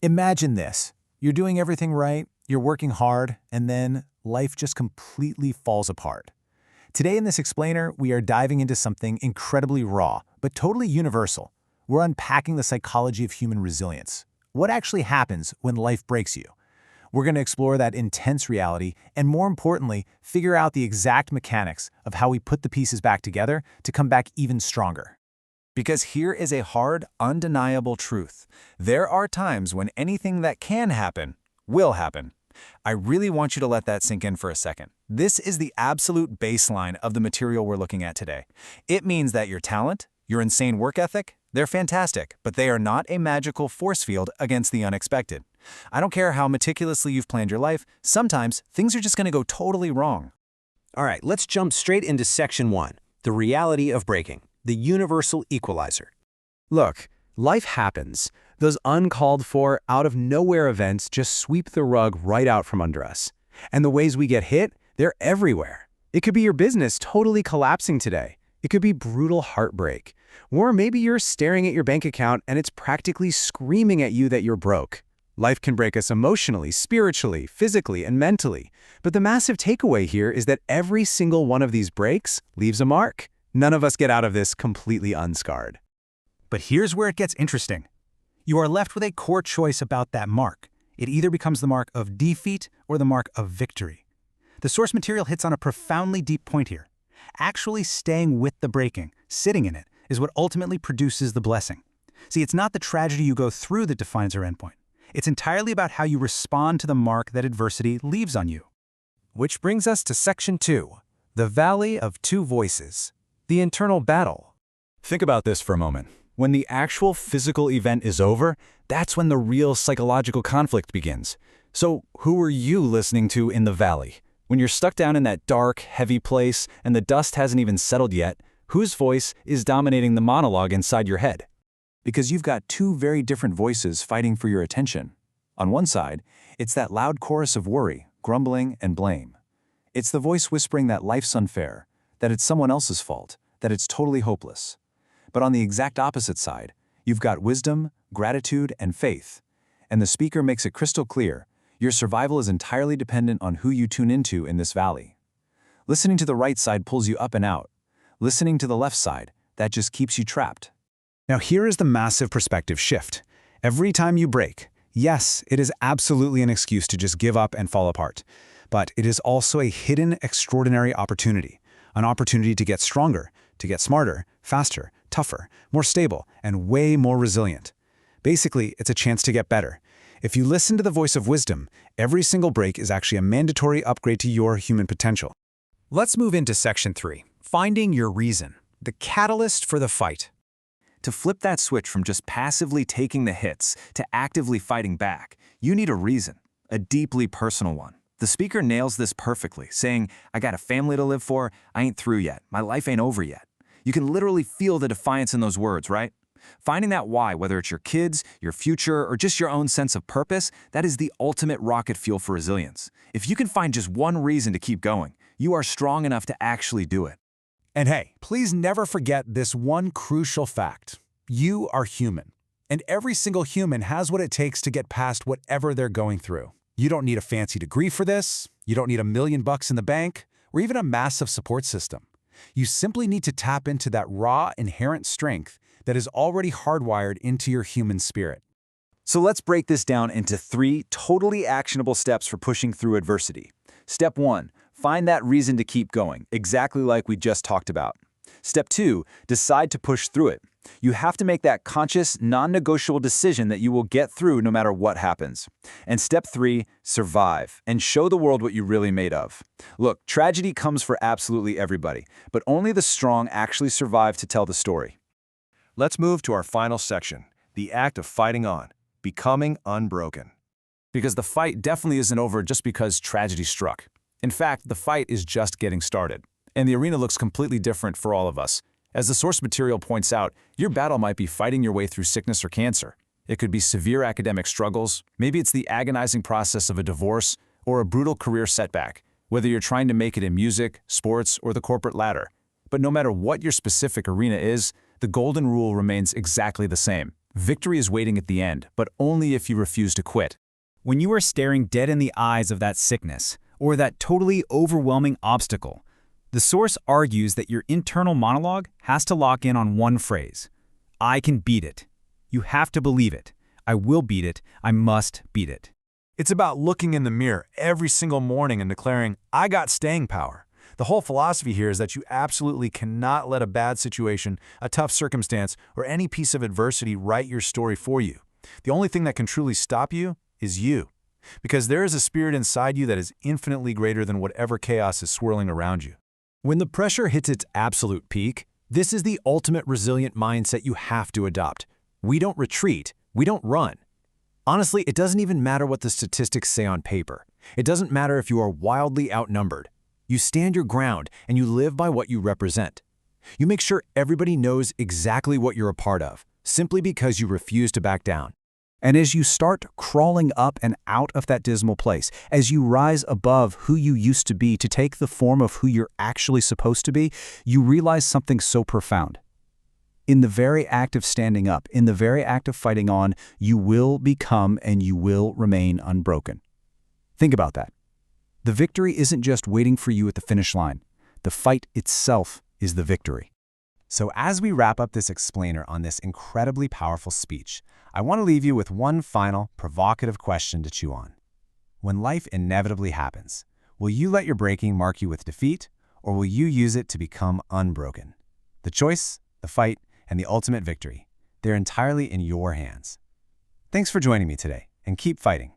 Imagine this. You're doing everything right, you're working hard, and then life just completely falls apart. Today in this explainer, we are diving into something incredibly raw, but totally universal. We're unpacking the psychology of human resilience. What actually happens when life breaks you? We're going to explore that intense reality and, more importantly, figure out the exact mechanics of how we put the pieces back together to come back even stronger. Because here is a hard, undeniable truth. There are times when anything that can happen will happen. I really want you to let that sink in for a second. This is the absolute baseline of the material we're looking at today. It means that your talent, your insane work ethic, they're fantastic, but they are not a magical force field against the unexpected. I don't care how meticulously you've planned your life, sometimes things are just going to go totally wrong. All right, let's jump straight into Section 1, the reality of breaking, the universal equalizer. Look, life happens. Those uncalled for, out-of-nowhere events just sweep the rug right out from under us. And the ways we get hit, they're everywhere. It could be your business totally collapsing today. It could be brutal heartbreak. Or maybe you're staring at your bank account and it's practically screaming at you that you're broke. Life can break us emotionally, spiritually, physically, and mentally. But the massive takeaway here is that every single one of these breaks leaves a mark. None of us get out of this completely unscarred. But here's where it gets interesting. You are left with a core choice about that mark. It either becomes the mark of defeat or the mark of victory. The source material hits on a profoundly deep point here. Actually staying with the breaking, sitting in it, is what ultimately produces the blessing. See, it's not the tragedy you go through that defines our endpoint. It's entirely about how you respond to the mark that adversity leaves on you. Which brings us to Section 2, the Valley of Two Voices, the internal battle. Think about this for a moment. When the actual physical event is over, that's when the real psychological conflict begins. So who are you listening to in the valley? When you're stuck down in that dark, heavy place and the dust hasn't even settled yet, whose voice is dominating the monologue inside your head? Because you've got two very different voices fighting for your attention. On one side, it's that loud chorus of worry, grumbling, and blame. It's the voice whispering that life's unfair, that it's someone else's fault, that it's totally hopeless. But on the exact opposite side, you've got wisdom, gratitude, and faith. And the speaker makes it crystal clear, your survival is entirely dependent on who you tune into in this valley. Listening to the right side pulls you up and out. Listening to the left side, that just keeps you trapped. Now here is the massive perspective shift. Every time you break, yes, it is absolutely an excuse to just give up and fall apart. But it is also a hidden, extraordinary opportunity. An opportunity to get stronger, to get smarter, faster, tougher, more stable, and way more resilient. Basically, it's a chance to get better. If you listen to the voice of wisdom, every single break is actually a mandatory upgrade to your human potential. Let's move into Section 3, finding your reason, the catalyst for the fight. To flip that switch from just passively taking the hits to actively fighting back, you need a reason, a deeply personal one. The speaker nails this perfectly, saying, I got a family to live for, I ain't through yet, my life ain't over yet. You can literally feel the defiance in those words, right? Finding that why, whether it's your kids, your future, or just your own sense of purpose, that is the ultimate rocket fuel for resilience. If you can find just one reason to keep going, you are strong enough to actually do it. And hey, please never forget this one crucial fact. You are human. And every single human has what it takes to get past whatever they're going through. You don't need a fancy degree for this. You don't need $1 million in the bank, or even a massive support system. You simply need to tap into that raw, inherent strength that is already hardwired into your human spirit. So let's break this down into 3 totally actionable steps for pushing through adversity. Step 1, find that reason to keep going, exactly like we just talked about. Step 2, decide to push through it. You have to make that conscious, non-negotiable decision that you will get through no matter what happens. And step 3, survive and show the world what you're really made of. Look, tragedy comes for absolutely everybody, but only the strong actually survive to tell the story. Let's move to our final section, the act of fighting on, becoming unbroken. Because the fight definitely isn't over just because tragedy struck. In fact, the fight is just getting started. And the arena looks completely different for all of us. As the source material points out, your battle might be fighting your way through sickness or cancer. It could be severe academic struggles, maybe it's the agonizing process of a divorce, or a brutal career setback, whether you're trying to make it in music, sports, or the corporate ladder. But no matter what your specific arena is, the golden rule remains exactly the same. Victory is waiting at the end, but only if you refuse to quit. When you are staring dead in the eyes of that sickness, or that totally overwhelming obstacle, the source argues that your internal monologue has to lock in on one phrase. I can beat it. You have to believe it. I will beat it. I must beat it. It's about looking in the mirror every single morning and declaring, I got staying power. The whole philosophy here is that you absolutely cannot let a bad situation, a tough circumstance, or any piece of adversity write your story for you. The only thing that can truly stop you is you. Because there is a spirit inside you that is infinitely greater than whatever chaos is swirling around you. When the pressure hits its absolute peak, this is the ultimate resilient mindset you have to adopt. We don't retreat, we don't run. Honestly, it doesn't even matter what the statistics say on paper. It doesn't matter if you are wildly outnumbered. You stand your ground and you live by what you represent. You make sure everybody knows exactly what you're a part of, simply because you refuse to back down. And as you start crawling up and out of that dismal place, as you rise above who you used to be to take the form of who you're actually supposed to be, you realize something so profound. In the very act of standing up, in the very act of fighting on, you will become and you will remain unbroken. Think about that. The victory isn't just waiting for you at the finish line. The fight itself is the victory. So as we wrap up this explainer on this incredibly powerful speech, I want to leave you with one final, provocative question to chew on. When life inevitably happens, will you let your breaking mark you with defeat, or will you use it to become unbroken? The choice, the fight, and the ultimate victory, they're entirely in your hands. Thanks for joining me today, and keep fighting.